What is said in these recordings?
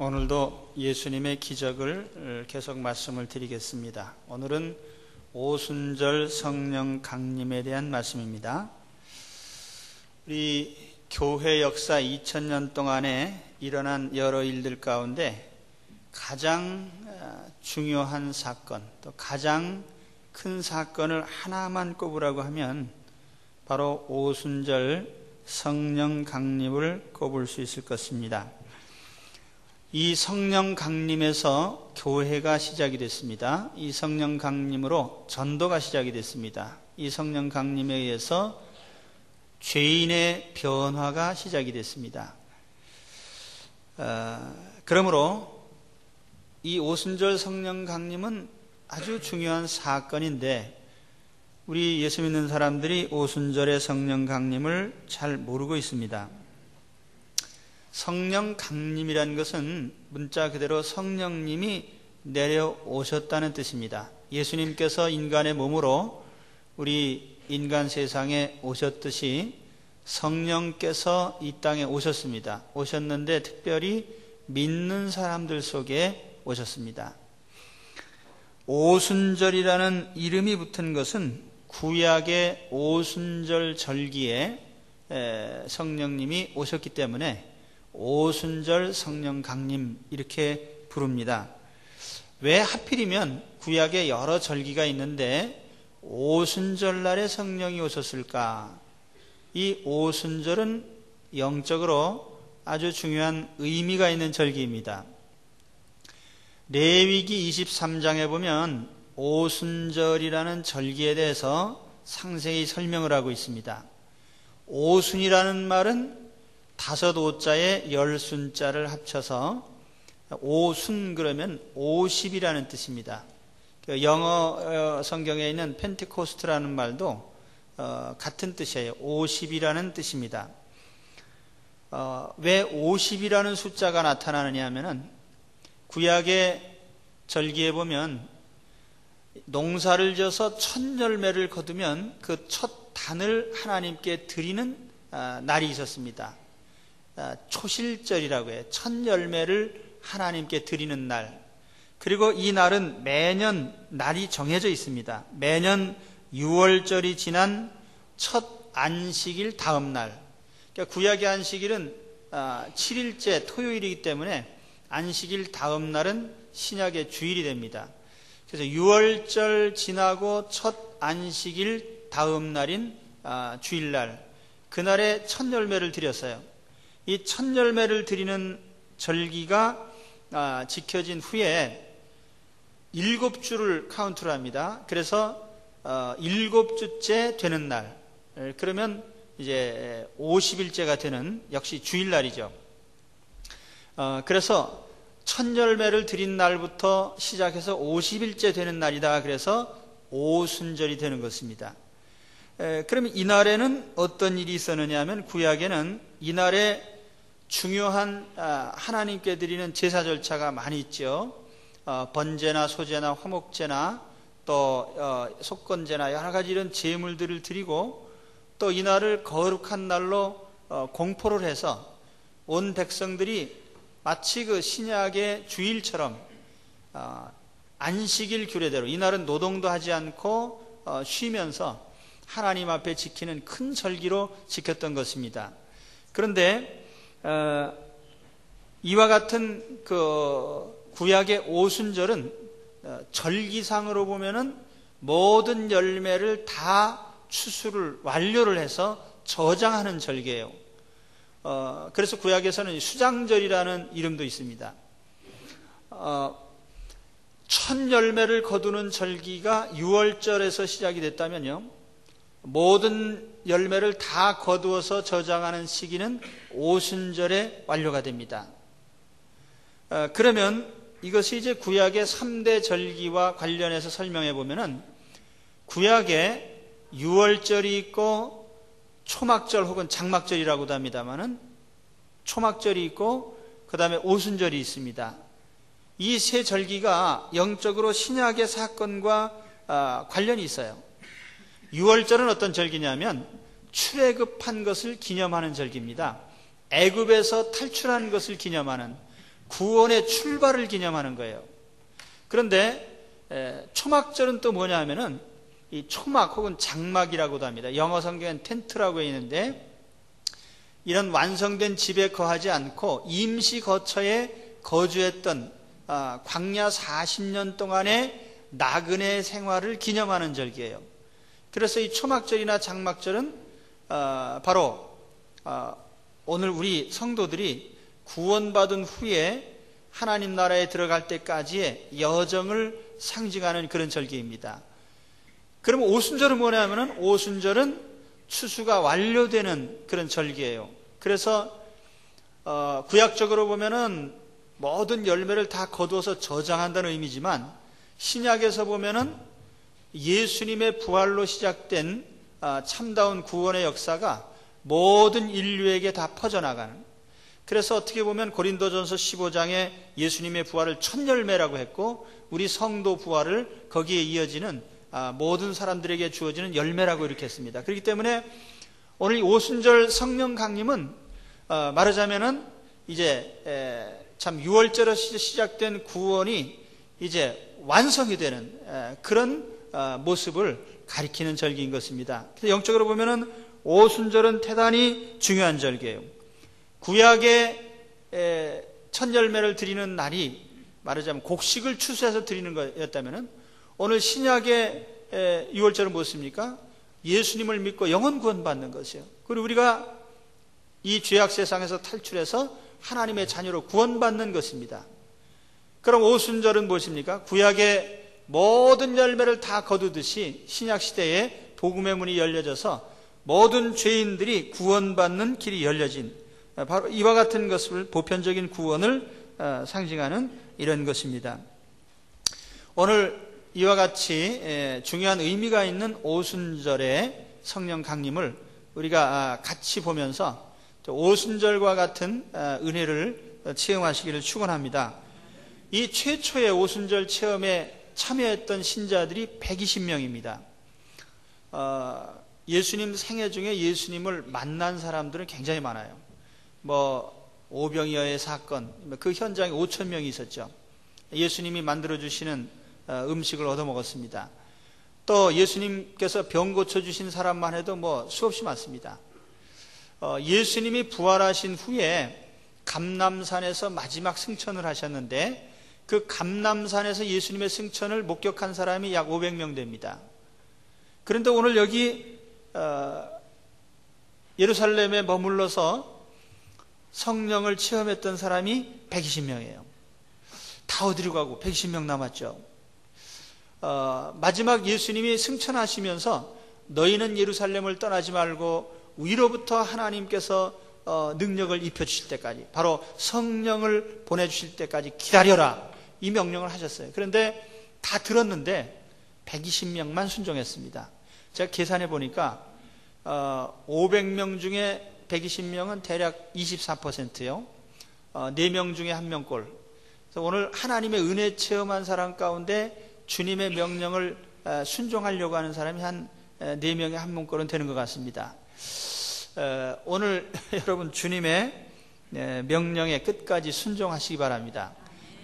오늘도 예수님의 기적을 계속 말씀을 드리겠습니다. 오늘은 오순절 성령 강림에 대한 말씀입니다. 우리 교회 역사 2000년 동안에 일어난 여러 일들 가운데 가장 중요한 사건, 또 가장 큰 사건을 하나만 꼽으라고 하면 바로 오순절 성령 강림을 꼽을 수 있을 것입니다. 이 성령 강림에서 교회가 시작이 됐습니다. 이 성령 강림으로 전도가 시작이 됐습니다. 이 성령 강림에 의해서 죄인의 변화가 시작이 됐습니다. 그러므로 이 오순절 성령 강림은 아주 중요한 사건인데 우리 예수 믿는 사람들이 오순절의 성령 강림을 잘 모르고 있습니다. 성령 강림이라는 것은 문자 그대로 성령님이 내려오셨다는 뜻입니다. 예수님께서 인간의 몸으로 우리 인간 세상에 오셨듯이 성령께서 이 땅에 오셨습니다. 오셨는데 특별히 믿는 사람들 속에 오셨습니다. 오순절이라는 이름이 붙은 것은 구약의 오순절 절기에 성령님이 오셨기 때문에 오순절 성령 강림 이렇게 부릅니다. 왜 하필이면 구약에 여러 절기가 있는데 오순절 날에 성령이 오셨을까? 이 오순절은 영적으로 아주 중요한 의미가 있는 절기입니다. 레위기 23장에 보면 오순절이라는 절기에 대해서 상세히 설명을 하고 있습니다. 오순이라는 말은 다섯 오자에 열 순자를 합쳐서 오순 그러면 50이라는 뜻입니다. 영어 성경에 있는 펜테코스트라는 말도 같은 뜻이에요. 50이라는 뜻입니다. 왜 50이라는 숫자가 나타나느냐 하면은 구약의 절기에 보면 농사를 지어서 첫 열매를 거두면 그 첫 단을 하나님께 드리는 날이 있었습니다. 초실절이라고 해요. 첫 열매를 하나님께 드리는 날. 그리고 이 날은 매년 날이 정해져 있습니다. 매년 6월절이 지난 첫 안식일 다음 날. 그러니까 구약의 안식일은 7일째 토요일이기 때문에 안식일 다음 날은 신약의 주일이 됩니다. 그래서 6월절 지나고 첫 안식일 다음 날인 주일날, 그날에 첫 열매를 드렸어요. 이 첫 열매를 드리는 절기가 지켜진 후에 7주를 카운트를 합니다. 그래서 7주째 되는 날, 그러면 이제 50일째가 되는 역시 주일날이죠. 그래서 첫 열매를 드린 날부터 시작해서 50일째 되는 날이다. 그래서 오순절이 되는 것입니다. 그러면 이날에는 어떤 일이 있었느냐 하면 구약에는 이날에 중요한 하나님께 드리는 제사 절차가 많이 있죠. 번제나 소제나 화목제나 또 속건제나 여러 가지 이런 제물들을 드리고 또 이날을 거룩한 날로 공포를 해서 온 백성들이 마치 그 신약의 주일처럼 안식일 규례대로 이날은 노동도 하지 않고 쉬면서 하나님 앞에 지키는 큰 절기로 지켰던 것입니다. 그런데 이와 같은 그 구약의 오순절은 절기상으로 보면은 모든 열매를 다 추수를 완료를 해서 저장하는 절기예요. 그래서 구약에서는 수장절이라는 이름도 있습니다. 첫 열매를 거두는 절기가 6월절에서 시작이 됐다면요, 모든 열매를 다 거두어서 저장하는 시기는 오순절에 완료가 됩니다. 그러면 이것이 이제 구약의 3대 절기와 관련해서 설명해 보면은 구약에 6월절이 있고 초막절 혹은 장막절이라고도 합니다만은 초막절이 있고 그 다음에 오순절이 있습니다. 이 세 절기가 영적으로 신약의 사건과 관련이 있어요. 6월절은 어떤 절기냐면 출애굽한 것을 기념하는 절기입니다. 애굽에서 탈출한 것을 기념하는, 구원의 출발을 기념하는 거예요. 그런데 초막절은 또 뭐냐 하면은 이 초막 혹은 장막이라고도 합니다. 영어 성경엔 텐트라고 있는데 이런 완성된 집에 거하지 않고 임시 거처에 거주했던 광야 40년 동안의 나그네 생활을 기념하는 절기예요. 그래서 이 초막절이나 장막절은 바로 오늘 우리 성도들이 구원받은 후에 하나님 나라에 들어갈 때까지의 여정을 상징하는 그런 절기입니다. 그럼 오순절은 뭐냐면은 오순절은 추수가 완료되는 그런 절기예요. 그래서 구약적으로 보면은 모든 열매를 다 거두어서 저장한다는 의미지만 신약에서 보면은 예수님의 부활로 시작된 참다운 구원의 역사가 모든 인류에게 다 퍼져나가는, 그래서 어떻게 보면 고린도전서 15장에 예수님의 부활을 첫 열매라고 했고 우리 성도 부활을 거기에 이어지는 모든 사람들에게 주어지는 열매라고 이렇게 했습니다. 그렇기 때문에 오늘 이 오순절 성령 강림은 말하자면은 이제 참 6월절에 시작된 구원이 이제 완성이 되는 그런 모습을 가리키는 절기인 것입니다. 그래서 영적으로 보면은 오순절은 대단히 중요한 절기예요. 구약의 첫 열매를 드리는 날이 말하자면 곡식을 추수해서 드리는 거였다면은 오늘 신약의 6월절은 무엇입니까? 예수님을 믿고 영혼 구원 받는 것이에요. 그리고 우리가 이 죄악 세상에서 탈출해서 하나님의 자녀로 구원받는 것입니다. 그럼 오순절은 무엇입니까? 구약의 모든 열매를 다 거두듯이 신약 시대에 복음의 문이 열려져서 모든 죄인들이 구원받는 길이 열려진 바로 이와 같은 것을 보편적인 구원을 상징하는 이런 것입니다. 오늘 이와 같이 중요한 의미가 있는 오순절의 성령 강림을 우리가 같이 보면서 오순절과 같은 은혜를 체험하시기를 축원합니다. 이 최초의 오순절 체험에 참여했던 신자들이 120명입니다. 예수님 생애 중에 예수님을 만난 사람들은 굉장히 많아요. 오병이어의 사건, 그 현장에 5,000명이 있었죠. 예수님이 만들어주시는 음식을 얻어먹었습니다. 또 예수님께서 병 고쳐주신 사람만 해도 수없이 많습니다. 예수님이 부활하신 후에 감람산에서 마지막 승천을 하셨는데 그 감람산에서 예수님의 승천을 목격한 사람이 약 500명 됩니다. 그런데 오늘 여기 예루살렘에 머물러서 성령을 체험했던 사람이 120명이에요. 다 어디로 가고 120명 남았죠. 마지막 예수님이 승천하시면서 너희는 예루살렘을 떠나지 말고 위로부터 하나님께서 능력을 입혀주실 때까지, 바로 성령을 보내주실 때까지 기다려라, 이 명령을 하셨어요. 그런데 다 들었는데 120명만 순종했습니다. 제가 계산해 보니까 500명 중에 120명은 대략 24%요. 4명 중에 1명꼴. 그래서 오늘 하나님의 은혜 체험한 사람 가운데 주님의 명령을 순종하려고 하는 사람이 한 4명에 1명꼴은 되는 것 같습니다. 오늘 여러분 주님의 명령에 끝까지 순종하시기 바랍니다.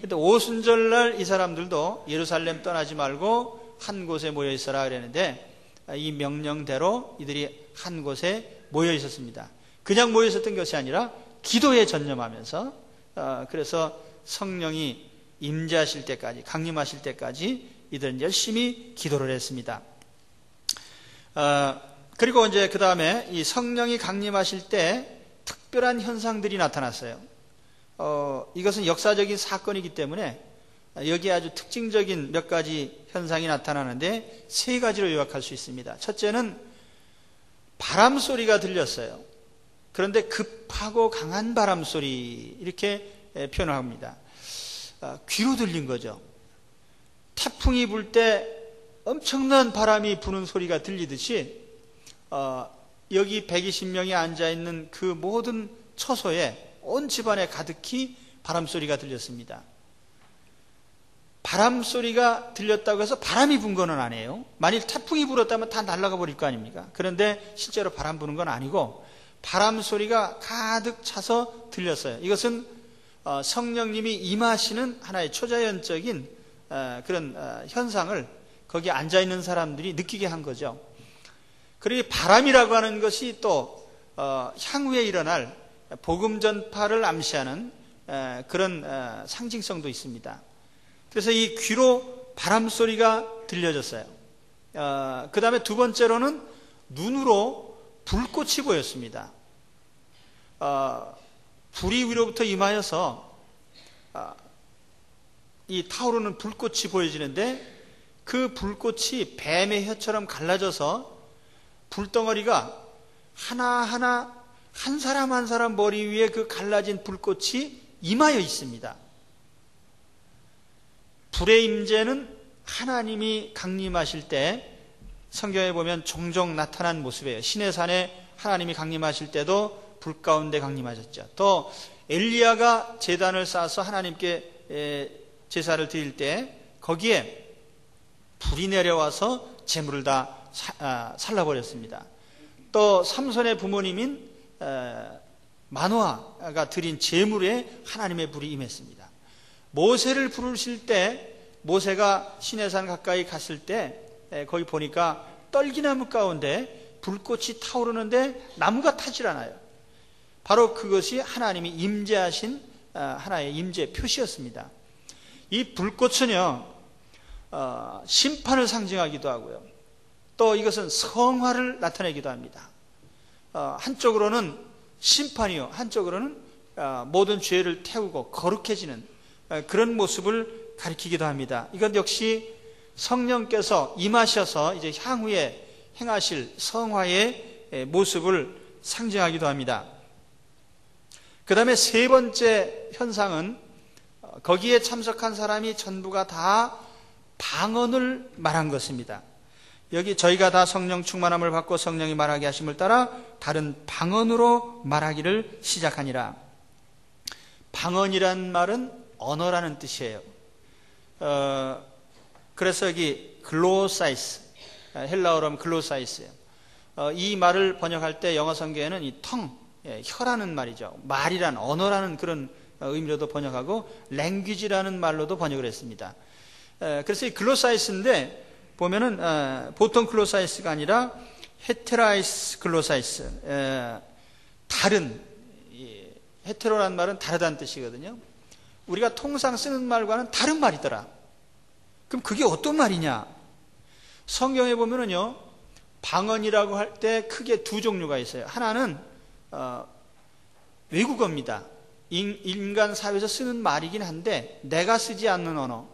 근데 오순절날 이 사람들도 예루살렘 떠나지 말고 한 곳에 모여 있어라 그랬는데 이 명령대로 이들이 한 곳에 모여 있었습니다. 그냥 모여 있었던 것이 아니라 기도에 전념하면서 그래서 성령이 임재하실 때까지, 강림하실 때까지 이들은 열심히 기도를 했습니다. 그리고 이제 그 다음에 이 성령이 강림하실 때 특별한 현상들이 나타났어요. 이것은 역사적인 사건이기 때문에 여기에 아주 특징적인 몇 가지 현상이 나타나는데 3가지로 요약할 수 있습니다. 첫째는 바람 소리가 들렸어요. 그런데 급하고 강한 바람 소리, 이렇게 표현합니다. 귀로 들린 거죠. 태풍이 불 때 엄청난 바람이 부는 소리가 들리듯이 여기 120명이 앉아있는 그 모든 처소에 온 집안에 가득히 바람소리가 들렸습니다. 바람소리가 들렸다고 해서 바람이 분 건 아니에요. 만일 태풍이 불었다면 다 날아가 버릴 거 아닙니까? 그런데 실제로 바람 부는 건 아니고 바람소리가 가득 차서 들렸어요. 이것은 성령님이 임하시는 하나의 초자연적인 그런 현상을 거기에 앉아있는 사람들이 느끼게 한 거죠. 그리고 바람이라고 하는 것이 또 향후에 일어날 복음 전파를 암시하는 그런 상징성도 있습니다. 그래서 이 귀로 바람 소리가 들려졌어요. 그 다음에 두 번째로는 눈으로 불꽃이 보였습니다. 불이 위로부터 임하여서 이 타오르는 불꽃이 보여지는데, 그 불꽃이 뱀의 혀처럼 갈라져서 불덩어리가 하나하나 한 사람 한 사람 머리 위에 그 갈라진 불꽃이 임하여 있습니다. 불의 임재는 하나님이 강림하실 때 성경에 보면 종종 나타난 모습이에요. 시내산에 하나님이 강림하실 때도 불 가운데 강림하셨죠. 또 엘리야가 제단을 쌓아서 하나님께 제사를 드릴 때 거기에 불이 내려와서 제물을 다 살라버렸습니다. 또 삼손의 부모님인 마노아가 드린 제물에 하나님의 불이 임했습니다. 모세를 부르실 때 모세가 시내산 가까이 갔을 때 거기 보니까 떨기나무 가운데 불꽃이 타오르는데 나무가 타질 않아요. 바로 그것이 하나님이 임재하신 하나의 임재 표시였습니다. 이 불꽃은요, 심판을 상징하기도 하고요, 또 이것은 성화를 나타내기도 합니다. 한쪽으로는 심판이요, 한쪽으로는 모든 죄를 태우고 거룩해지는 그런 모습을 가리키기도 합니다. 이건 역시 성령께서 임하셔서 이제 향후에 행하실 성화의 모습을 상징하기도 합니다. 그 다음에 세 번째 현상은 거기에 참석한 사람이 전부가 다 방언을 말한 것입니다. 여기 저희가 다 성령 충만함을 받고 성령이 말하게 하심을 따라 다른 방언으로 말하기를 시작하니라. 방언이란 말은 언어라는 뜻이에요. 그래서 여기 글로사이스, 헬라어로 하면 글로사이스예요. 이 말을 번역할 때 영어 성경에는 이 혀라는 말이죠. 말이란, 언어라는 그런 의미로도 번역하고 랭귀지라는 말로도 번역을 했습니다. 그래서 이 글로사이스인데 보면은 보통 글로사이스가 아니라 헤테라이스 글로사이스, 다른, 헤테로라는 말은 다르다는 뜻이거든요. 우리가 통상 쓰는 말과는 다른 말이더라. 그럼 그게 어떤 말이냐? 성경에 보면은요, 방언이라고 할 때 크게 두 종류가 있어요. 하나는 외국어입니다. 인간 사회에서 쓰는 말이긴 한데 내가 쓰지 않는 언어,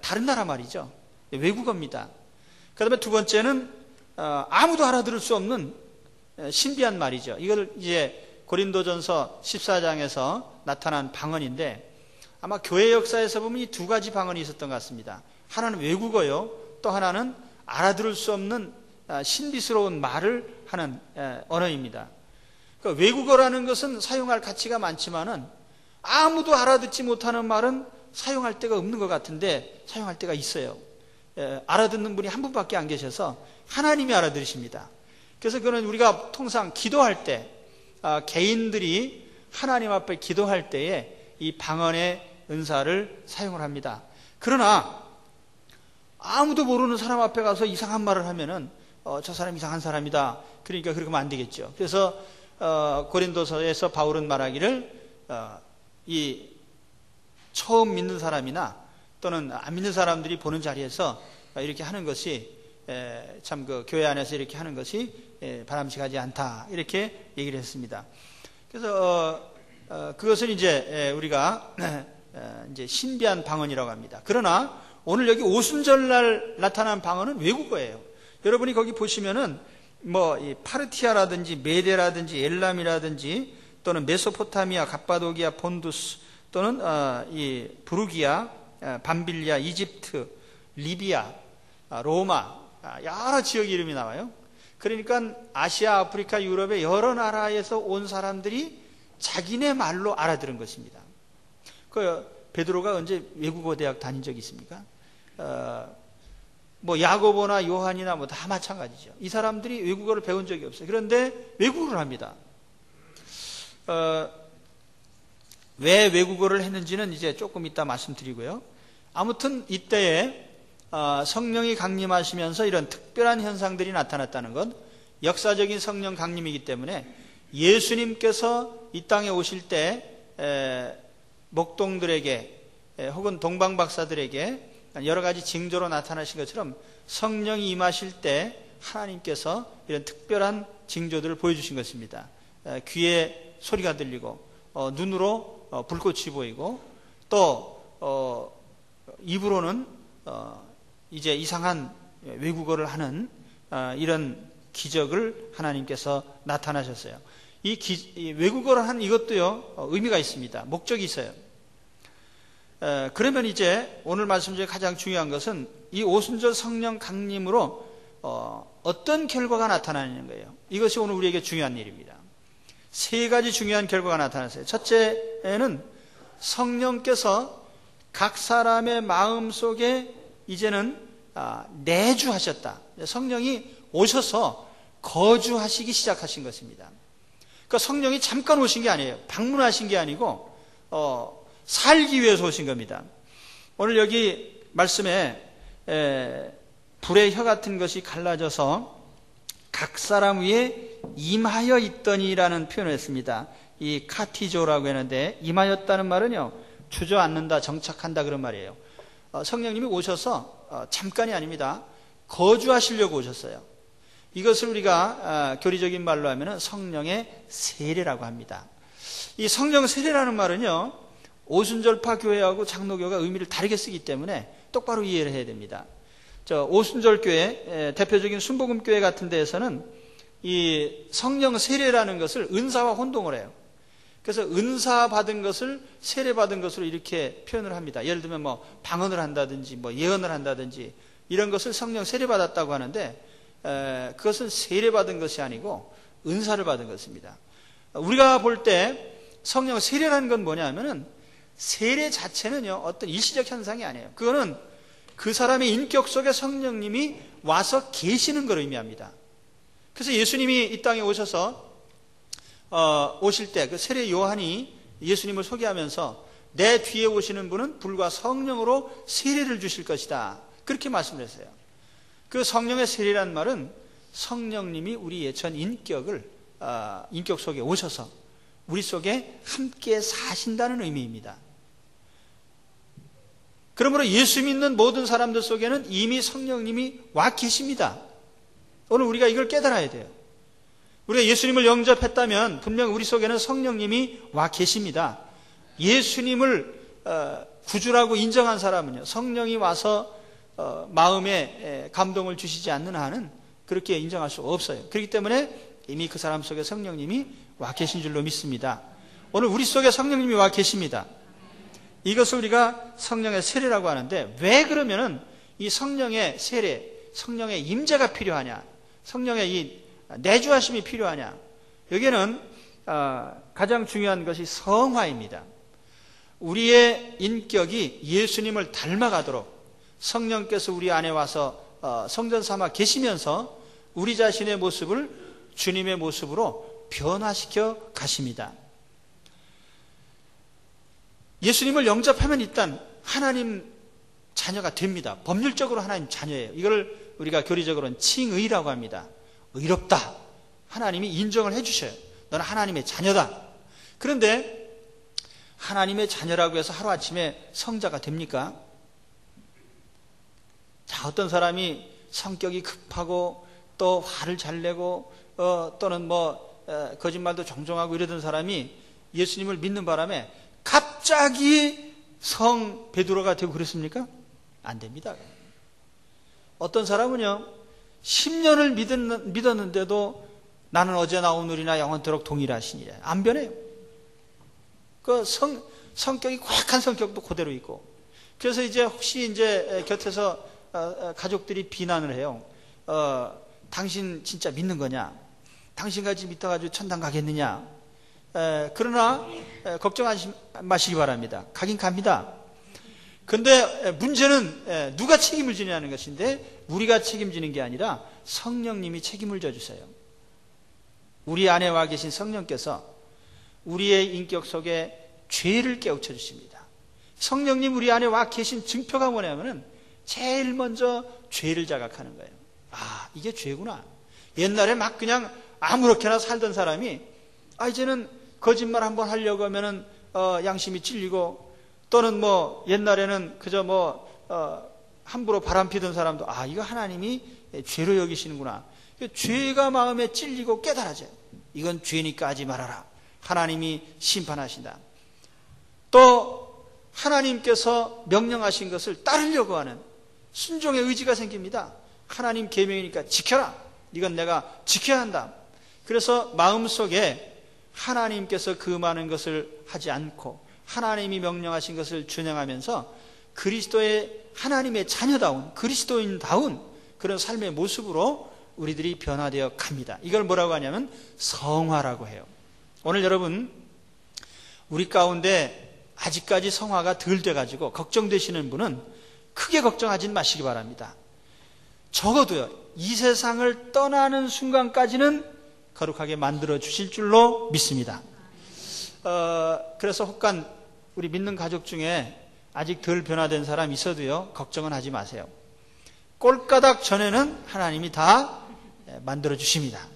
다른 나라 말이죠. 외국어입니다. 그 다음에 두 번째는 아무도 알아들을 수 없는 신비한 말이죠. 이걸 이제 고린도전서 14장에서 나타난 방언인데, 아마 교회 역사에서 보면 이 두 가지 방언이 있었던 것 같습니다. 하나는 외국어요, 또 하나는 알아들을 수 없는 신비스러운 말을 하는 언어입니다. 그러니까 외국어라는 것은 사용할 가치가 많지만은 아무도 알아듣지 못하는 말은 사용할 데가 없는 것 같은데 사용할 데가 있어요. 알아듣는 분이 한 분밖에 안 계셔서 하나님이 알아들으십니다. 그래서 그는 우리가 통상 기도할 때 개인들이 하나님 앞에 기도할 때에 이 방언의 은사를 사용을 합니다. 그러나 아무도 모르는 사람 앞에 가서 이상한 말을 하면은 저 사람 이상한 사람이다. 그러니까 그렇게 하면 안 되겠죠. 그래서 고린도서에서 바울은 말하기를 이 처음 믿는 사람이나 또는 안 믿는 사람들이 보는 자리에서 이렇게 하는 것이 참 그 교회 안에서 이렇게 하는 것이 바람직하지 않다, 이렇게 얘기를 했습니다. 그래서 그것은 이제 우리가 이제 신비한 방언이라고 합니다. 그러나 오늘 여기 오순절날 나타난 방언은 외국어예요. 여러분이 거기 보시면은 뭐 이 파르티아라든지 메데라든지 엘람이라든지 또는 메소포타미아, 갑바도기아, 본두스 또는 이 부르기아, 밤빌리아, 이집트, 리비아, 로마, 여러 지역 이름이 나와요. 그러니까 아시아, 아프리카, 유럽의 여러 나라에서 온 사람들이 자기네 말로 알아들은 것입니다. 그 베드로가 언제 외국어 대학 다닌 적이 있습니까? 뭐 야고보나 요한이나 뭐 다 마찬가지죠. 이 사람들이 외국어를 배운 적이 없어요. 그런데 외국어를 합니다. 왜 외국어를 했는지는 이제 조금 이따 말씀드리고요. 아무튼 이때에 성령이 강림하시면서 이런 특별한 현상들이 나타났다는 것, 역사적인 성령 강림이기 때문에 예수님께서 이 땅에 오실 때 목동들에게 혹은 동방박사들에게 여러 가지 징조로 나타나신 것처럼 성령이 임하실 때 하나님께서 이런 특별한 징조들을 보여주신 것입니다. 귀에 소리가 들리고 눈으로 불꽃이 보이고 또 입으로는 이제 이상한 외국어를 하는 이런 기적을 하나님께서 나타나셨어요. 이 외국어를 하는 이것도요 의미가 있습니다. 목적이 있어요. 그러면 이제 오늘 말씀 중에 가장 중요한 것은 이 오순절 성령 강림으로 어떤 결과가 나타나는 거예요. 이것이 오늘 우리에게 중요한 일입니다. 세 가지 중요한 결과가 나타났어요. 첫째는 성령께서 각 사람의 마음 속에 이제는 내주하셨다. 성령이 오셔서 거주하시기 시작하신 것입니다. 그러니까 성령이 잠깐 오신 게 아니에요. 방문하신 게 아니고 살기 위해서 오신 겁니다. 오늘 여기 말씀에 불의 혀 같은 것이 갈라져서 각 사람 위에 임하여 있더니라는 표현을 했습니다. 이 카티조라고 하는데 임하였다는 말은요 주저앉는다, 정착한다 그런 말이에요. 성령님이 오셔서 잠깐이 아닙니다. 거주하시려고 오셨어요. 이것을 우리가 교리적인 말로 하면 성령의 세례라고 합니다. 이 성령 세례라는 말은요 오순절파 교회하고 장로교가 의미를 다르게 쓰기 때문에 똑바로 이해를 해야 됩니다. 오순절교회, 대표적인 순복음교회 같은 데에서는 이 성령 세례라는 것을 은사와 혼동을 해요. 그래서 은사 받은 것을 세례 받은 것으로 이렇게 표현을 합니다. 예를 들면 뭐 방언을 한다든지 뭐 예언을 한다든지 이런 것을 성령 세례 받았다고 하는데 그것은 세례 받은 것이 아니고 은사를 받은 것입니다. 우리가 볼 때 성령 세례라는 건 뭐냐면은 세례 자체는요 어떤 일시적 현상이 아니에요. 그거는 그 사람의 인격 속에 성령님이 와서 계시는 걸 의미합니다. 그래서 예수님이 이 땅에 오셔서 오실 때 그 세례 요한이 예수님을 소개하면서 내 뒤에 오시는 분은 불과 성령으로 세례를 주실 것이다. 그렇게 말씀을 했어요. 그 성령의 세례라는 말은 성령님이 우리의 전 인격을 인격 속에 오셔서 우리 속에 함께 사신다는 의미입니다. 그러므로 예수 믿는 모든 사람들 속에는 이미 성령님이 와 계십니다. 오늘 우리가 이걸 깨달아야 돼요. 우리가 예수님을 영접했다면 분명 우리 속에는 성령님이 와 계십니다. 예수님을 구주라고 인정한 사람은요 성령이 와서 마음에 감동을 주시지 않는 한은 그렇게 인정할 수 없어요. 그렇기 때문에 이미 그 사람 속에 성령님이 와 계신 줄로 믿습니다. 오늘 우리 속에 성령님이 와 계십니다. 이것을 우리가 성령의 세례라고 하는데 왜 그러면은 이 성령의 세례, 성령의 임재가 필요하냐, 성령의 이 내주하심이 필요하냐, 여기에는 가장 중요한 것이 성화입니다. 우리의 인격이 예수님을 닮아가도록 성령께서 우리 안에 와서 성전 삼아 계시면서 우리 자신의 모습을 주님의 모습으로 변화시켜 가십니다. 예수님을 영접하면 일단 하나님 자녀가 됩니다. 법률적으로 하나님 자녀예요. 이걸 우리가 교리적으로는 칭의라고 합니다. 의롭다. 하나님이 인정을 해주셔요. 너는 하나님의 자녀다. 그런데 하나님의 자녀라고 해서 하루아침에 성자가 됩니까? 자, 어떤 사람이 성격이 급하고 또 화를 잘 내고 또는 거짓말도 종종하고 이러던 사람이 예수님을 믿는 바람에 갑자기 성 베드로가 되고 그랬습니까? 안 됩니다. 어떤 사람은요 10년을 믿었는데도 나는 어제나 오늘이나 영원토록 동일하시니라 안 변해요. 그 성격이 고약한 성격도 그대로 있고, 그래서 이제 혹시 이제 곁에서 가족들이 비난을 해요. 당신 진짜 믿는 거냐? 당신같이 믿어가지고 천당 가겠느냐? 그러나 걱정하지 마시기 바랍니다. 가긴 갑니다. 근데 문제는 누가 책임을 지냐는 것인데 우리가 책임지는 게 아니라 성령님이 책임을 져주세요. 우리 안에 와 계신 성령께서 우리의 인격 속에 죄를 깨우쳐 주십니다. 성령님 우리 안에 와 계신 증표가 뭐냐면은 제일 먼저 죄를 자각하는 거예요. 아, 이게 죄구나. 옛날에 막 그냥 아무렇게나 살던 사람이 이제는 거짓말 한번 하려고 하면은 양심이 찔리고, 또는 뭐 옛날에는 그저 함부로 바람피던 사람도 이거 하나님이 죄로 여기시는구나. 죄가 마음에 찔리고 깨달아져요. 이건 죄니까 하지 말아라. 하나님이 심판하신다. 또 하나님께서 명령하신 것을 따르려고 하는 순종의 의지가 생깁니다. 하나님 계명이니까 지켜라. 이건 내가 지켜야 한다. 그래서 마음속에 하나님께서 그 많은 것을 하지 않고 하나님이 명령하신 것을 준행하면서 그리스도의 하나님의 자녀다운, 그리스도인다운 그런 삶의 모습으로 우리들이 변화되어 갑니다. 이걸 뭐라고 하냐면 성화라고 해요. 오늘 여러분, 우리 가운데 아직까지 성화가 덜 돼가지고 걱정되시는 분은 크게 걱정하지 마시기 바랍니다. 적어도요, 이 세상을 떠나는 순간까지는 거룩하게 만들어 주실 줄로 믿습니다. 그래서 혹간 우리 믿는 가족 중에 아직 덜 변화된 사람 있어도요, 걱정은 하지 마세요. 꼴가닥 전에는 하나님이 다 만들어 주십니다.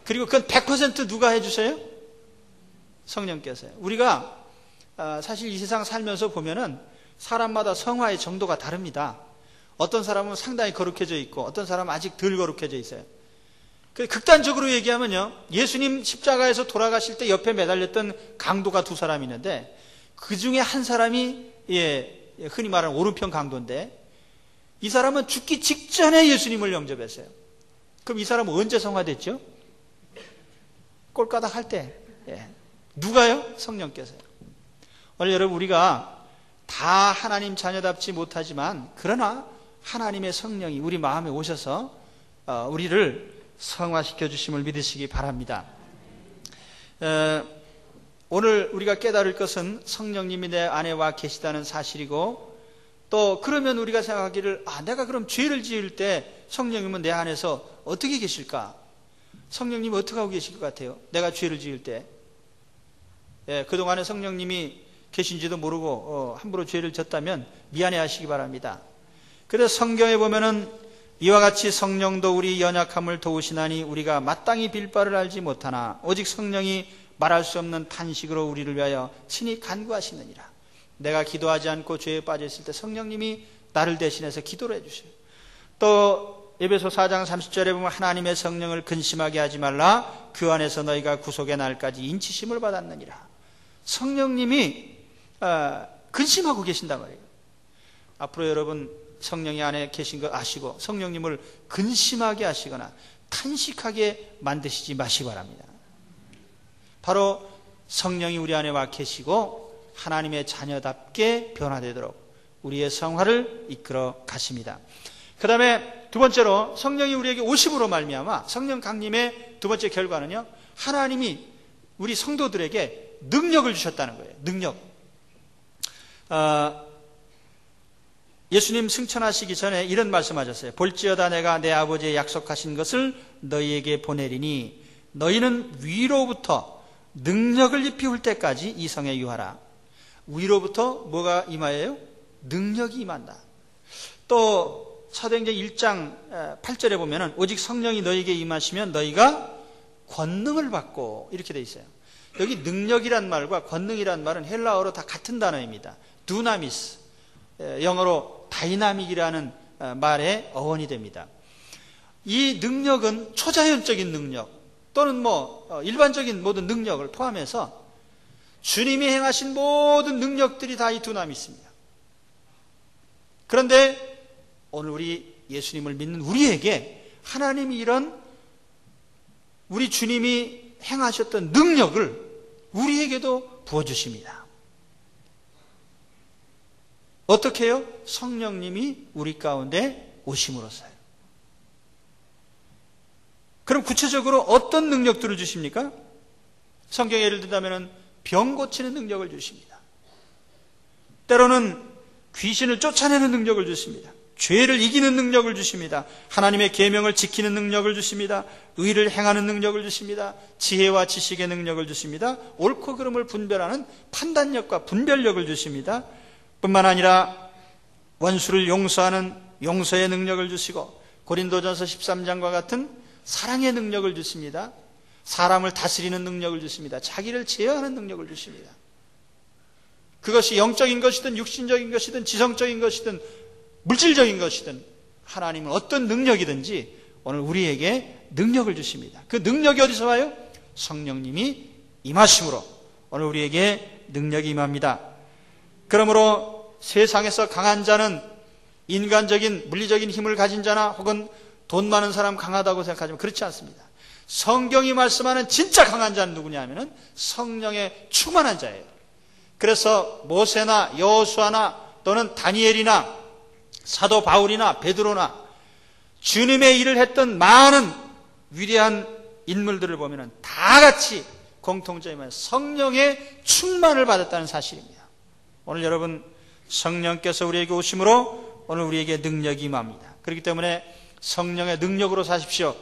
그리고 그건 100% 누가 해주세요? 성령께서요. 우리가 사실 이 세상 살면서 보면은 사람마다 성화의 정도가 다릅니다. 어떤 사람은 상당히 거룩해져 있고 어떤 사람은 아직 덜 거룩해져 있어요. 극단적으로 얘기하면요, 예수님 십자가에서 돌아가실 때 옆에 매달렸던 강도가 두 사람이 있는데 그 중에 한 사람이 흔히 말하는 오른편 강도인데, 이 사람은 죽기 직전에 예수님을 영접했어요. 그럼 이 사람은 언제 성화됐죠? 꼴가닥 할 때. 누가요? 성령께서요. 오늘 여러분, 우리가 다 하나님 자녀답지 못하지만 그러나 하나님의 성령이 우리 마음에 오셔서 우리를 성화시켜 주심을 믿으시기 바랍니다. 오늘 우리가 깨달을 것은 성령님이 내 안에 와 계시다는 사실이고, 또 그러면 우리가 생각하기를 내가 그럼 죄를 지을 때 성령님은 내 안에서 어떻게 계실까? 성령님은 어떻게 하고 계실 것 같아요? 내가 죄를 지을 때 그동안에 성령님이 계신지도 모르고 함부로 죄를 졌다면 미안해 하시기 바랍니다. 그래서 성경에 보면은 이와 같이 성령도 우리 연약함을 도우시나니 우리가 마땅히 빌 바를 알지 못하나 오직 성령이 말할 수 없는 탄식으로 우리를 위하여 친히 간구하시느니라. 내가 기도하지 않고 죄에 빠져 있을 때 성령님이 나를 대신해서 기도를 해주세요. 또 에베소 4장 30절에 보면 하나님의 성령을 근심하게 하지 말라. 그 안에서 너희가 구속의 날까지 인치심을 받았느니라. 성령님이 근심하고 계신단 말이에요. 앞으로 여러분 성령이 안에 계신 거 아시고 성령님을 근심하게 하시거나 탄식하게 만드시지 마시기 바랍니다. 바로 성령이 우리 안에 와 계시고 하나님의 자녀답게 변화되도록 우리의 성화를 이끌어 가십니다. 그 다음에 두 번째로 성령이 우리에게 오심으로 말미암아 성령 강림의 두 번째 결과는요, 하나님이 우리 성도들에게 능력을 주셨다는 거예요. 능력. 예수님 승천하시기 전에 이런 말씀하셨어요. 볼지어다 내가 내 아버지의 약속하신 것을 너희에게 보내리니 너희는 위로부터 능력을 입히울 때까지 이 성에 유하라. 위로부터 뭐가 임하여요? 능력이 임한다. 또 사도행전 1장 8절에 보면은 오직 성령이 너희에게 임하시면 너희가 권능을 받고 이렇게 돼 있어요. 여기 능력이란 말과 권능이란 말은 헬라어로 다 같은 단어입니다. 두나미스, 영어로 다이나믹이라는 말의 어원이 됩니다. 이 능력은 초자연적인 능력 또는 일반적인 모든 능력을 포함해서 주님이 행하신 모든 능력들이 다 이 두나미스입니다. 그런데 오늘 우리 예수님을 믿는 우리에게 하나님이 이런 우리 주님이 행하셨던 능력을 우리에게도 부어주십니다. 어떻게 해요? 성령님이 우리 가운데 오심으로써요. 그럼 구체적으로 어떤 능력들을 주십니까? 성경에 예를 들자면 병 고치는 능력을 주십니다. 때로는 귀신을 쫓아내는 능력을 주십니다. 죄를 이기는 능력을 주십니다. 하나님의 계명을 지키는 능력을 주십니다. 의를 행하는 능력을 주십니다. 지혜와 지식의 능력을 주십니다. 옳고 그름을 분별하는 판단력과 분별력을 주십니다. 뿐만 아니라 원수를 용서하는 용서의 능력을 주시고 고린도전서 13장과 같은 사랑의 능력을 주십니다. 사람을 다스리는 능력을 주십니다. 자기를 제어하는 능력을 주십니다. 그것이 영적인 것이든 육신적인 것이든 지성적인 것이든 물질적인 것이든 하나님은 어떤 능력이든지 오늘 우리에게 능력을 주십니다. 그 능력이 어디서 와요? 성령님이 임하심으로 오늘 우리에게 능력이 임합니다. 그러므로 세상에서 강한 자는 인간적인 물리적인 힘을 가진 자나 혹은 돈 많은 사람 강하다고 생각하지만 그렇지 않습니다. 성경이 말씀하는 진짜 강한 자는 누구냐 하면은 성령에 충만한 자예요. 그래서 모세나 여호수아나 또는 다니엘이나 사도 바울이나 베드로나 주님의 일을 했던 많은 위대한 인물들을 보면은 다 같이 공통점이 성령의 충만을 받았다는 사실입니다. 오늘 여러분 성령께서 우리에게 오심으로 오늘 우리에게 능력이 임합니다. 그렇기 때문에 성령의 능력으로 사십시오.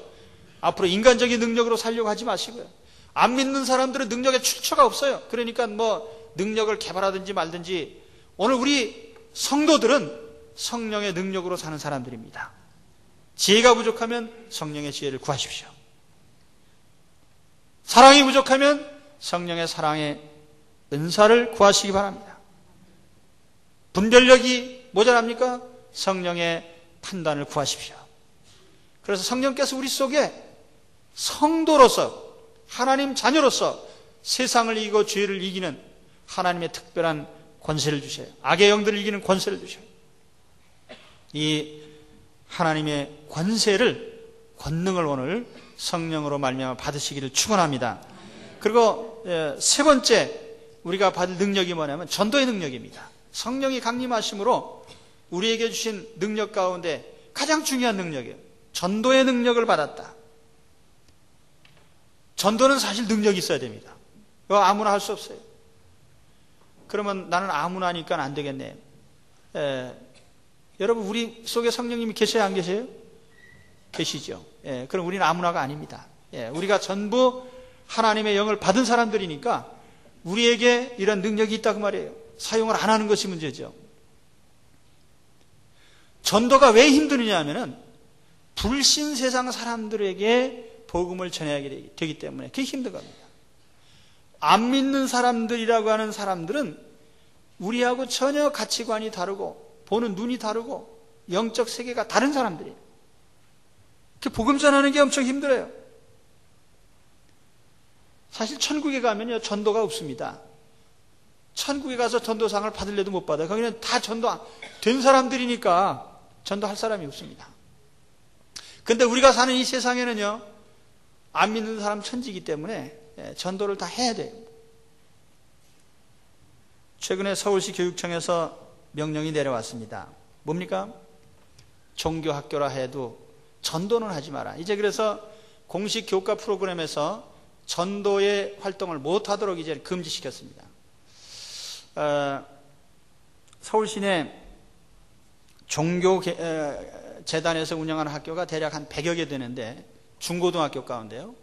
앞으로 인간적인 능력으로 살려고 하지 마시고요. 안 믿는 사람들은 능력의 출처가 없어요. 그러니까 뭐 능력을 개발하든지 말든지 오늘 우리 성도들은 성령의 능력으로 사는 사람들입니다. 지혜가 부족하면 성령의 지혜를 구하십시오. 사랑이 부족하면 성령의 사랑의 은사를 구하시기 바랍니다. 분별력이 모자랍니까? 성령의 판단을 구하십시오. 그래서 성령께서 우리 속에 성도로서 하나님 자녀로서 세상을 이기고 죄를 이기는 하나님의 특별한 권세를 주셔요. 악의 영들을 이기는 권세를 주셔요. 이 하나님의 권능을 오늘 성령으로 말미암아 받으시기를 축원합니다. 그리고 세 번째 우리가 받을 능력이 뭐냐면 전도의 능력입니다. 성령이 강림하심으로 우리에게 주신 능력 가운데 가장 중요한 능력이에요. 전도의 능력을 받았다. 전도는 사실 능력이 있어야 됩니다. 이거 아무나 할 수 없어요. 그러면 나는 아무나 하니까 안 되겠네. 여러분 우리 속에 성령님이 계셔야 안 계세요? 계시죠. 그럼 우리는 아무나가 아닙니다. 우리가 전부 하나님의 영을 받은 사람들이니까 우리에게 이런 능력이 있다고 말이에요. 사용을 안 하는 것이 문제죠. 전도가 왜 힘드느냐 하면은 불신 세상 사람들에게 복음을 전해야 되기 때문에 그게 힘든 겁니다. 안 믿는 사람들이라고 하는 사람들은 우리하고 전혀 가치관이 다르고 보는 눈이 다르고 영적 세계가 다른 사람들이에요. 그 복음 전하는 게 엄청 힘들어요. 사실 천국에 가면요 전도가 없습니다. 천국에 가서 전도상을 받을래도 못 받아요. 거기는 다 전도 된 사람들이니까 전도할 사람이 없습니다. 근데 우리가 사는 이 세상에는요 안 믿는 사람 천지이기 때문에 전도를 다 해야 돼요. 최근에 서울시 교육청에서 명령이 내려왔습니다. 뭡니까? 종교학교라 해도 전도는 하지 마라. 이제 그래서 공식 교과 프로그램에서 전도의 활동을 못하도록 이제 금지시켰습니다. 서울시 내 종교재단에서 운영하는 학교가 대략 한 100여 개 되는데 중고등학교 가운데요.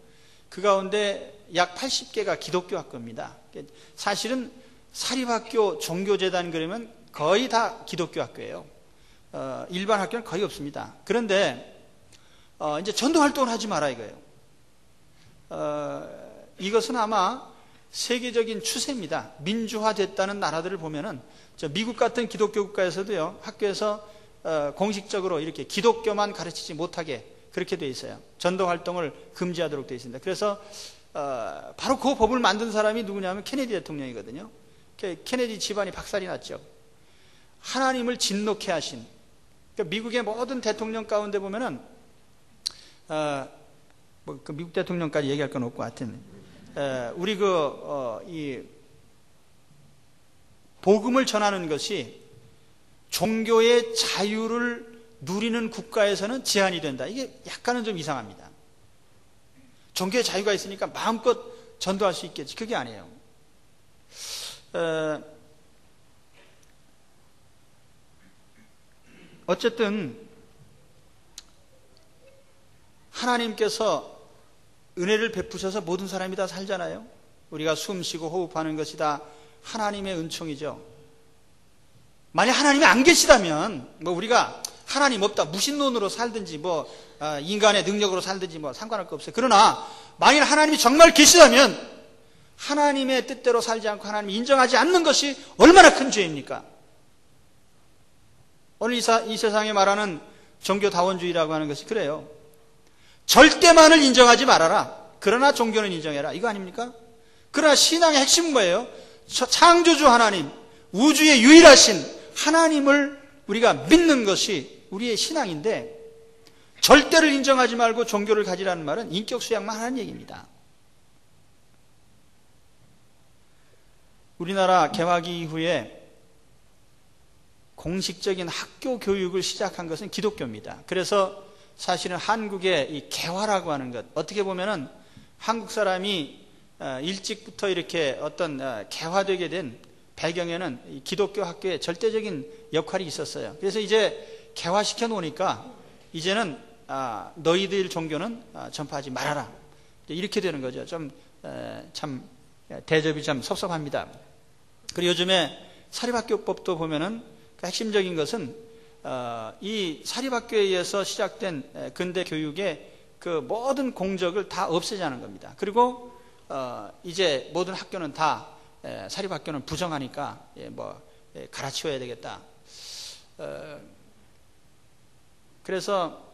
그 가운데 약 80개가 기독교 학교입니다. 사실은 사립학교 종교재단 그러면 거의 다 기독교 학교예요. 일반 학교는 거의 없습니다. 그런데 이제 전도 활동을 하지 마라 이거예요. 이것은 아마 세계적인 추세입니다. 민주화됐다는 나라들을 보면은 미국 같은 기독교 국가에서도요 학교에서 공식적으로 이렇게 기독교만 가르치지 못하게 그렇게 돼 있어요. 전도 활동을 금지하도록 돼 있습니다. 그래서 바로 그 법을 만든 사람이 누구냐면 케네디 대통령이거든요. 케네디 집안이 박살이 났죠. 하나님을 진노케 하신 그러니까 미국의 모든 대통령 가운데 보면은 그 미국 대통령까지 얘기할 건 없고 하여튼 우리 이 복음을 전하는 것이 종교의 자유를 누리는 국가에서는 제한이 된다. 이게 약간은 좀 이상합니다. 종교의 자유가 있으니까 마음껏 전도할 수 있겠지. 그게 아니에요. 어쨌든 하나님께서 은혜를 베푸셔서 모든 사람이 다 살잖아요. 우리가 숨 쉬고 호흡하는 것이 다 하나님의 은총이죠. 만약 하나님이 안 계시다면 우리가 하나님 없다 무신론으로 살든지 인간의 능력으로 살든지 상관할 거 없어요. 그러나 만일 하나님이 정말 계시다면 하나님의 뜻대로 살지 않고 하나님이 인정하지 않는 것이 얼마나 큰 죄입니까? 오늘 이 세상에 말하는 종교다원주의라고 하는 것이 그래요. 절대만을 인정하지 말아라. 그러나 종교는 인정해라. 이거 아닙니까? 그러나 신앙의 핵심은 뭐예요? 창조주 하나님, 우주의 유일하신 하나님을 우리가 믿는 것이 우리의 신앙인데, 절대를 인정하지 말고 종교를 가지라는 말은 인격 수양만 하는 얘기입니다. 우리나라 개화기 이후에 공식적인 학교 교육을 시작한 것은 기독교입니다. 그래서 사실은 한국의 이 개화라고 하는 것, 어떻게 보면은 한국 사람이 일찍부터 이렇게 어떤 개화되게 된 배경에는 이 기독교 학교의 절대적인 역할이 있었어요. 그래서 이제 개화시켜 놓으니까 이제는 너희들 종교는 전파하지 말아라, 이렇게 되는 거죠. 참 대접이 참 섭섭합니다. 그리고 요즘에 사립학교법도 보면은 그 핵심적인 것은 이 사립학교에 의해서 시작된 근대 교육의 그 모든 공적을 다 없애자는 겁니다. 그리고 이제 모든 학교는 다 사립학교는 부정하니까 갈아치워야 되겠다. 그래서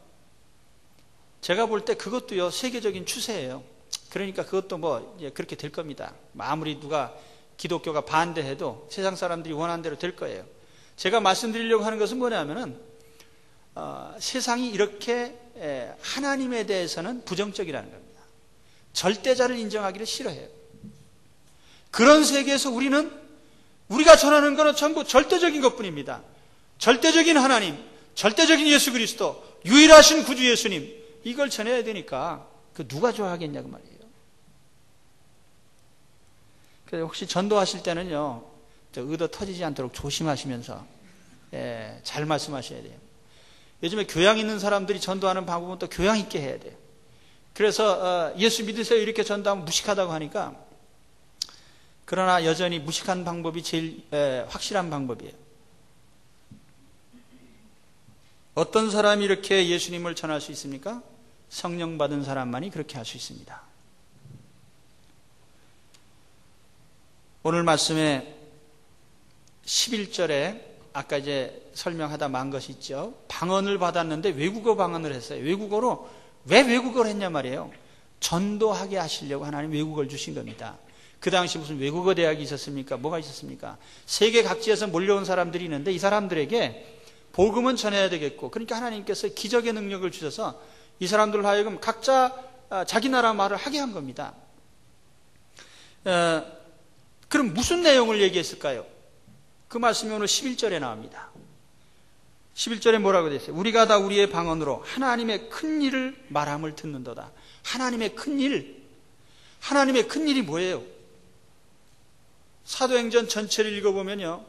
제가 볼 때 그것도요 세계적인 추세예요. 그러니까 그것도 그렇게 될 겁니다. 아무리 누가 기독교가 반대해도 세상 사람들이 원하는 대로 될 거예요. 제가 말씀드리려고 하는 것은 뭐냐면은 세상이 이렇게 하나님에 대해서는 부정적이라는 겁니다. 절대자를 인정하기를 싫어해요. 그런 세계에서 우리가 전하는 것은 전부 절대적인 것뿐입니다. 절대적인 하나님, 절대적인 예수 그리스도, 유일하신 구주 예수님, 이걸 전해야 되니까 그 누가 좋아하겠냐고 말이에요. 그래서 혹시 전도하실 때는요, 의도 터지지 않도록 조심하시면서 잘 말씀하셔야 돼요. 요즘에 교양 있는 사람들이 전도하는 방법은 또 교양 있게 해야 돼요. 그래서 예수 믿으세요 이렇게 전도하면 무식하다고 하니까, 그러나 여전히 무식한 방법이 제일 확실한 방법이에요. 어떤 사람이 이렇게 예수님을 전할 수 있습니까? 성령 받은 사람만이 그렇게 할 수 있습니다. 오늘 말씀에 11절에 아까 이제 설명하다 만 것이 있죠. 방언을 받았는데 외국어 방언을 했어요. 외국어로 왜 외국어를 했냐 말이에요. 전도하게 하시려고 하나님 외국어를 주신 겁니다. 그 당시 무슨 외국어 대학이 있었습니까? 뭐가 있었습니까? 세계 각지에서 몰려온 사람들이 있는데 이 사람들에게 복음은 전해야 되겠고, 그러니까 하나님께서 기적의 능력을 주셔서 이 사람들 하여금 각자 자기 나라 말을 하게 한 겁니다. 그럼 무슨 내용을 얘기했을까요? 그 말씀이 오늘 11절에 나옵니다. 11절에 뭐라고 되어 있어요? 우리가 다 우리의 방언으로 하나님의 큰 일을 말함을 듣는도다. 하나님의 큰 일. 하나님의 큰 일이 뭐예요? 사도행전 전체를 읽어보면요,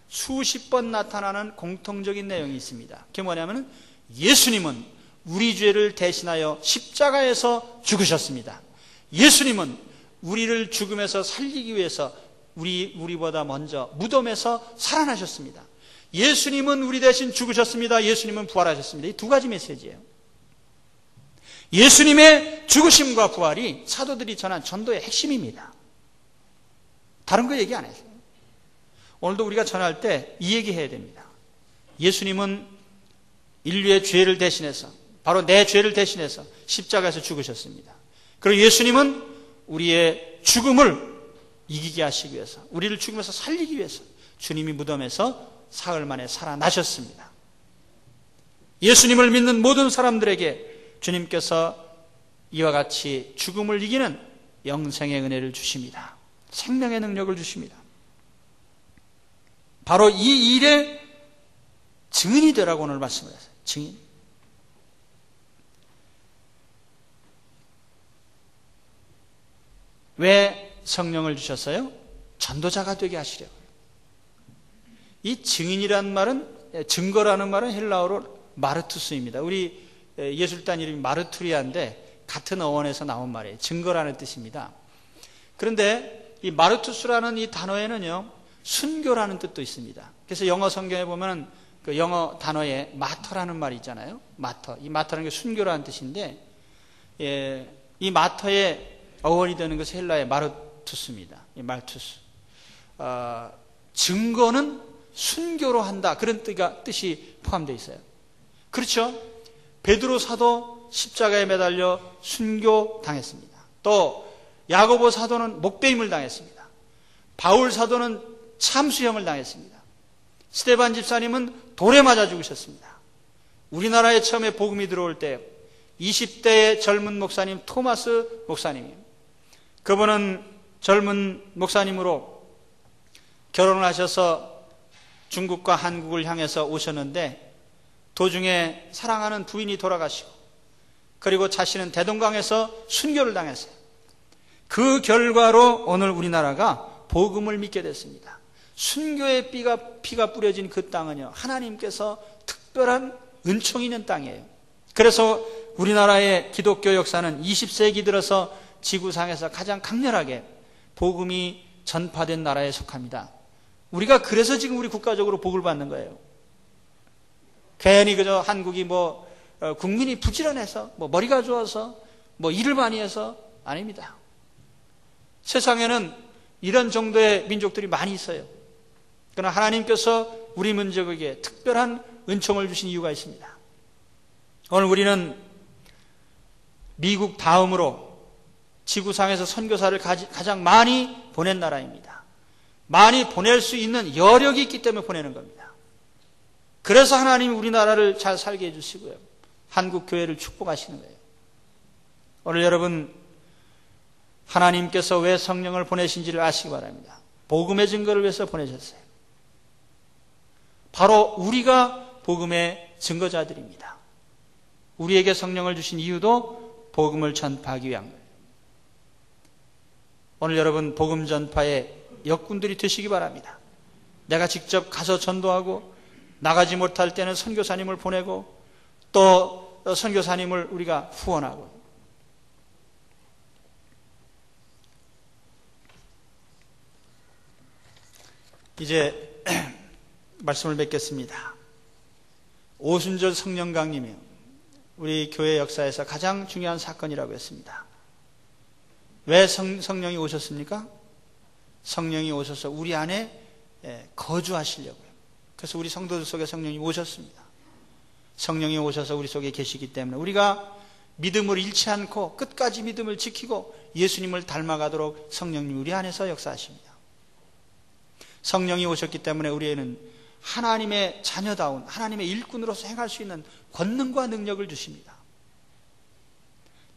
수십 번 나타나는 공통적인 내용이 있습니다. 그게 뭐냐면 예수님은 우리 죄를 대신하여 십자가에서 죽으셨습니다. 예수님은 우리를 죽음에서 살리기 위해서 우리보다 먼저 무덤에서 살아나셨습니다. 예수님은 우리 대신 죽으셨습니다. 예수님은 부활하셨습니다. 이 두 가지 메시지예요. 예수님의 죽으심과 부활이 사도들이 전한 전도의 핵심입니다. 다른 거 얘기 안 했어요. 오늘도 우리가 전할 때 이 얘기 해야 됩니다. 예수님은 인류의 죄를 대신해서, 바로 내 죄를 대신해서 십자가에서 죽으셨습니다. 그리고 예수님은 우리의 죽음을 이기게 하시기 위해서, 우리를 죽음에서 살리기 위해서 주님이 무덤에서 사흘 만에 살아나셨습니다. 예수님을 믿는 모든 사람들에게 주님께서 이와 같이 죽음을 이기는 영생의 은혜를 주십니다. 생명의 능력을 주십니다. 바로 이 일의 증인이 되라고 오늘 말씀을 했어요. 증인. 왜 성령을 주셨어요? 전도자가 되게 하시려고요. 이 증인이란 말은 증거라는 말은 헬라어로 마르투스입니다. 우리 예술단 이름이 마르투리아인데 같은 어원에서 나온 말이에요. 증거라는 뜻입니다. 그런데 이 마르투스라는 이 단어에는요, 순교라는 뜻도 있습니다. 그래서 영어 성경에 보면 그 영어 단어에 마터라는 말이 있잖아요. 마터. 이 마터라는 게 순교라는 뜻인데, 이 마터의 어원이 되는 것이 헬라의 마르투스입니다. 이 말투스. 증거는 순교로 한다. 그런 뜻이 포함되어 있어요. 그렇죠? 베드로 사도 십자가에 매달려 순교 당했습니다. 또 야고보 사도는 목베임을 당했습니다. 바울 사도는 참수형을 당했습니다. 스데반 집사님은 돌에 맞아 죽으셨습니다. 우리나라에 처음에 복음이 들어올 때 20대의 젊은 목사님 토마스 목사님이에요. 그분은 젊은 목사님으로 결혼을 하셔서 중국과 한국을 향해서 오셨는데 도중에 사랑하는 부인이 돌아가시고 그리고 자신은 대동강에서 순교를 당했어요. 그 결과로 오늘 우리나라가 복음을 믿게 됐습니다. 순교의 피가 뿌려진 그 땅은요, 하나님께서 특별한 은총이 있는 땅이에요. 그래서 우리나라의 기독교 역사는 20세기 들어서 지구상에서 가장 강렬하게 복음이 전파된 나라에 속합니다. 우리가 그래서 지금 우리 국가적으로 복을 받는 거예요. 괜히 그저 한국이 국민이 부지런해서 머리가 좋아서 일을 많이 해서 아닙니다. 세상에는 이런 정도의 민족들이 많이 있어요. 그러나 하나님께서 우리 민족에게 특별한 은총을 주신 이유가 있습니다. 오늘 우리는 미국 다음으로 지구상에서 선교사를 가장 많이 보낸 나라입니다. 많이 보낼 수 있는 여력이 있기 때문에 보내는 겁니다. 그래서 하나님이 우리나라를 잘 살게 해주시고요, 한국 교회를 축복하시는 거예요. 오늘 여러분, 하나님께서 왜 성령을 보내신지를 아시기 바랍니다. 복음의 증거를 위해서 보내셨어요. 바로 우리가 복음의 증거자들입니다. 우리에게 성령을 주신 이유도 복음을 전파하기 위한 거예요. 오늘 여러분, 복음 전파의 역군들이 되시기 바랍니다. 내가 직접 가서 전도하고 나가지 못할 때는 선교사님을 보내고 또 선교사님을 우리가 후원하고. 이제 말씀을 맺겠습니다. 오순절 성령 강림이요, 우리 교회 역사에서 가장 중요한 사건이라고 했습니다. 왜 성령이 오셨습니까? 성령이 오셔서 우리 안에 거주하시려고요. 그래서 우리 성도들 속에 성령이 오셨습니다. 성령이 오셔서 우리 속에 계시기 때문에 우리가 믿음을 잃지 않고 끝까지 믿음을 지키고 예수님을 닮아가도록 성령님 우리 안에서 역사하십니다. 성령이 오셨기 때문에 우리에는 하나님의 자녀다운 하나님의 일꾼으로서 행할 수 있는 권능과 능력을 주십니다.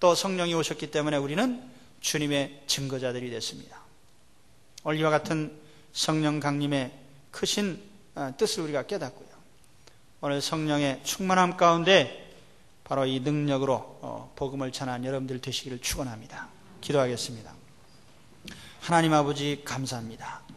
또 성령이 오셨기 때문에 우리는 주님의 증거자들이 됐습니다. 오늘 이와 같은 성령 강림의 크신 뜻을 우리가 깨닫고요, 오늘 성령의 충만함 가운데 바로 이 능력으로 복음을 전한 여러분들 되시기를 축원합니다. 기도하겠습니다. 하나님 아버지 감사합니다.